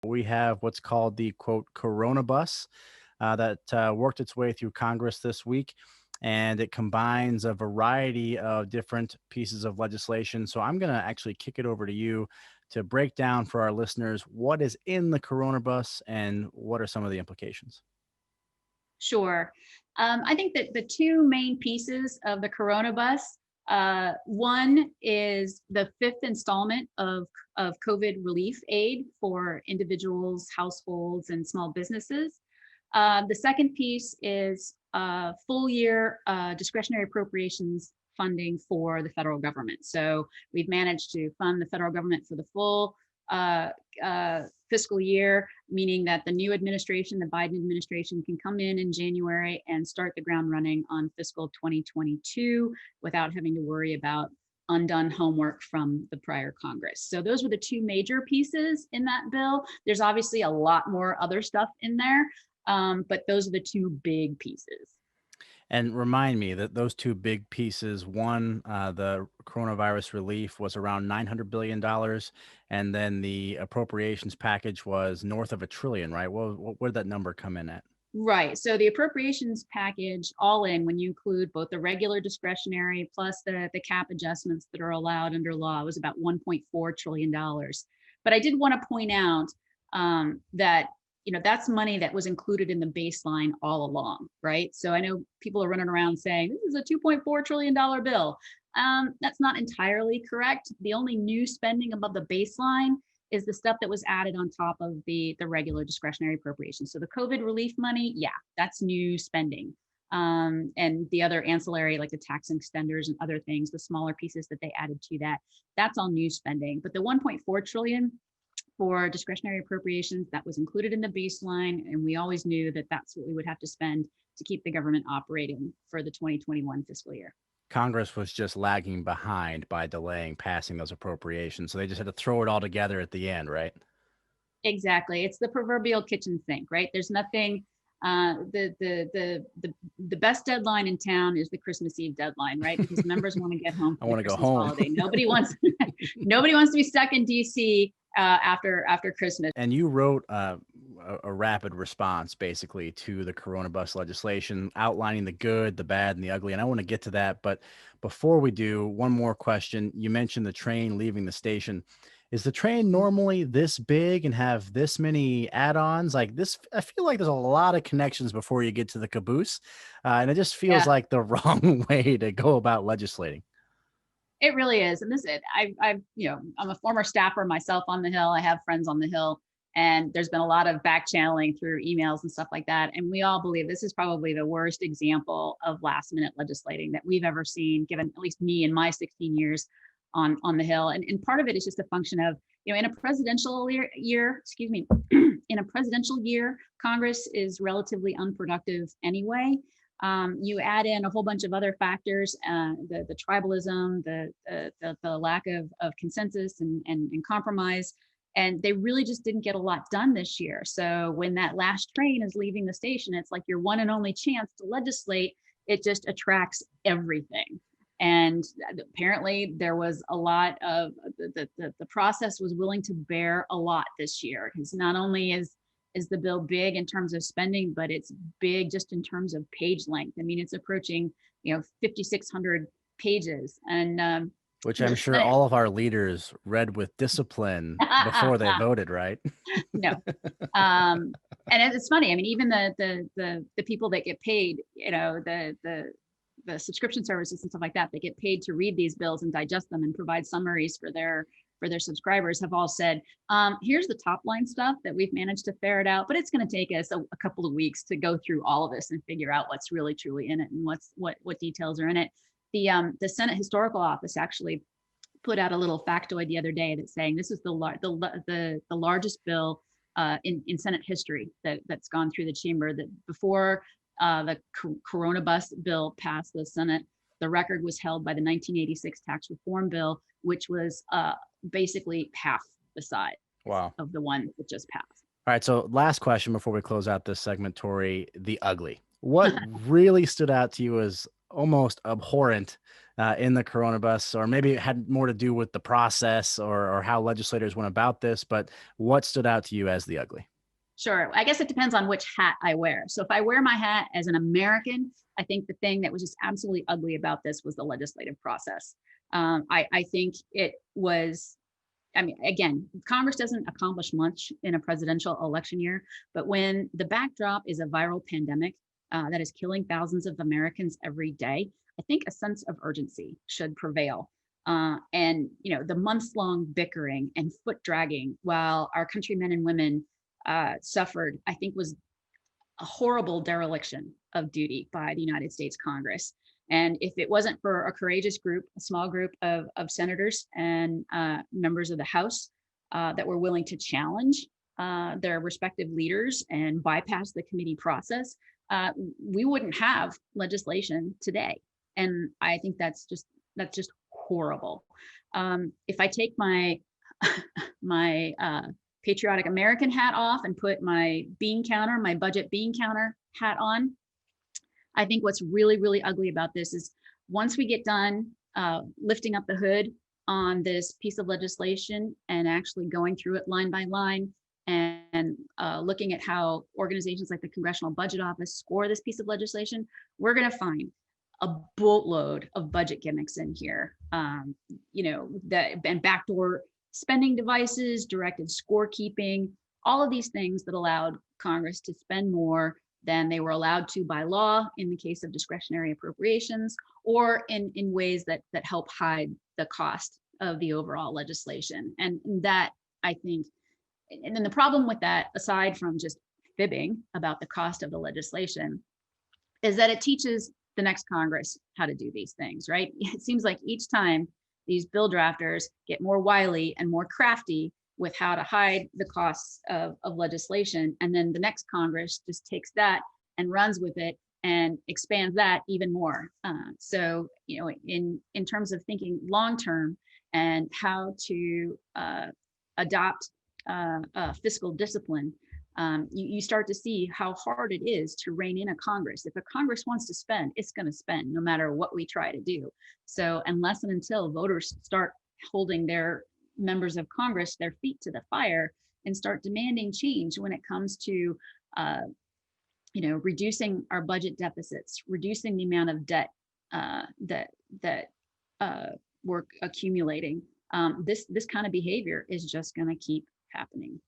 We have what's called the quote Coronabus that worked its way through Congress this week, and it combines a variety of different pieces of legislation. So I'm going to actually kick it over to you to break down for our listeners what is in the Coronabus and what are some of the implications. Sure. I think that the two main pieces of the Coronabus, one is the fifth installment of COVID relief aid for individuals, households, and small businesses. The second piece is full year discretionary appropriations funding for the federal government. So we've managed to fund the federal government for the full uh, fiscal year, meaning that the new administration, the Biden administration, can come in January and start the ground running on fiscal 2022 without having to worry about undone homework from the prior Congress. So those were the two major pieces in that bill. There's obviously a lot more other stuff in there, but those are the two big pieces. And remind me that those two big pieces, one, the coronavirus relief was around $900 billion. And then the appropriations package was north of $1 trillion, right? Where did that number come in at? Right. So the appropriations package, all in, when you include both the regular discretionary plus the cap adjustments that are allowed under law, was about $1.4 trillion. But I did want to point out that that's money that was included in the baseline all along, right? So I know people are running around saying this is a $2.4 trillion bill. That's not entirely correct. The only new spending above the baseline is the stuff that was added on top of the regular discretionary appropriations. So the COVID relief money, yeah, that's new spending. And the other ancillary, like the tax extenders and other things, the smaller pieces that they added to that, that's all new spending. But the 1.4 trillion for discretionary appropriations, that was included in the baseline. And we always knew that that's what we would have to spend to keep the government operating for the 2021 fiscal year. Congress was just lagging behind by delaying passing those appropriations. So they just had to throw it all together at the end, right? Exactly. It's the proverbial kitchen sink, right? There's nothing. The best deadline in town is the Christmas Eve deadline, right? Because members want to get home for I want the to go Christmas home. holiday. Nobody wants to be stuck in DC after Christmas. And you wrote a rapid response basically to the Coronabus legislation, outlining the good, the bad, and the ugly. And I want to get to that. But before we do, one more question. You mentioned the train leaving the station. Is the train normally this big and have this many add-ons like this? I feel like there's a lot of connections before you get to the caboose. And it just feels Yeah, like the wrong way to go about legislating. it really is. And I'm a former staffer myself on the Hill. I have friends on the Hill, and there's been a lot of back channeling through emails and stuff like that. And we all believe this is probably the worst example of last minute legislating that we've ever seen, given at least me in my 16 years on the Hill. And part of it is just a function of, in a presidential year, excuse me, in a presidential year, Congress is relatively unproductive anyway. You add in a whole bunch of other factors, the tribalism, the lack of consensus and compromise, and they really just didn't get a lot done this year. So when that last train is leaving the station, it's like your one and only chance to legislate. It just attracts everything. And apparently there was a lot of the process was willing to bear a lot this year, because not only is the bill big in terms of spending, but it's big just in terms of page length. I mean, it's approaching 5,600 pages, and Which I'm sure all of our leaders read with discipline before they voted, right? No. And it's funny. I mean, even the people that get paid, the subscription services and stuff like that, they get paid to read these bills and digest them and provide summaries for their subscribers, have all said, here's the top line stuff that we've managed to ferret out, but it's going to take us a couple of weeks to go through all of this and figure out what's really truly in it and what details are in it. The Senate Historical Office actually put out a little factoid the other day that's saying this is the largest bill in Senate history that's gone through the chamber. That before the Coronabus bill passed the Senate, the record was held by the 1986 tax reform bill, which was basically half the size of the one that just passed. All right. So last question before we close out this segment, Tori, the ugly. What really stood out to you as almost abhorrent in the Coronabus, or maybe it had more to do with the process or how legislators went about this, but what stood out to you as the ugly? Sure. I guess it depends on which hat I wear. So if I wear my hat as an American, I think the thing that was just absolutely ugly about this was the legislative process. I think it was, I mean, again, Congress doesn't accomplish much in a presidential election year, but when the backdrop is a viral pandemic that is killing thousands of Americans every day, I think a sense of urgency should prevail. And the months-long bickering and foot dragging while our countrymen and women suffered, I think, was a horrible dereliction of duty by the United States Congress. And if it wasn't for a courageous group, a small group of senators and members of the House that were willing to challenge their respective leaders and bypass the committee process, we wouldn't have legislation today. And I think that's just horrible. If I take my my patriotic American hat off and put my budget bean counter hat on, I think what's really, really ugly about this is once we get done lifting up the hood on this piece of legislation and actually going through it line by line and looking at how organizations like the Congressional Budget Office score this piece of legislation, we're going to find a boatload of budget gimmicks in here, and backdoor spending devices, directed scorekeeping, all of these things that allowed Congress to spend more than they were allowed to by law in the case of discretionary appropriations, or in ways that help hide the cost of the overall legislation. And that, I think, and then the problem with that, aside from just fibbing about the cost of the legislation, is that it teaches the next Congress how to do these things, right? It seems like each time these bill drafters get more wily and more crafty with how to hide the costs of legislation. And then the next Congress just takes that and runs with it and expands that even more. So, in terms of thinking long-term and how to adopt fiscal discipline, you start to see how hard it is to rein in a Congress. If a Congress wants to spend, it's going to spend no matter what we try to do. So unless and until voters start holding their members of Congress their feet to the fire and start demanding change when it comes to reducing our budget deficits, reducing the amount of debt that we're accumulating, this kind of behavior is just going to keep happening.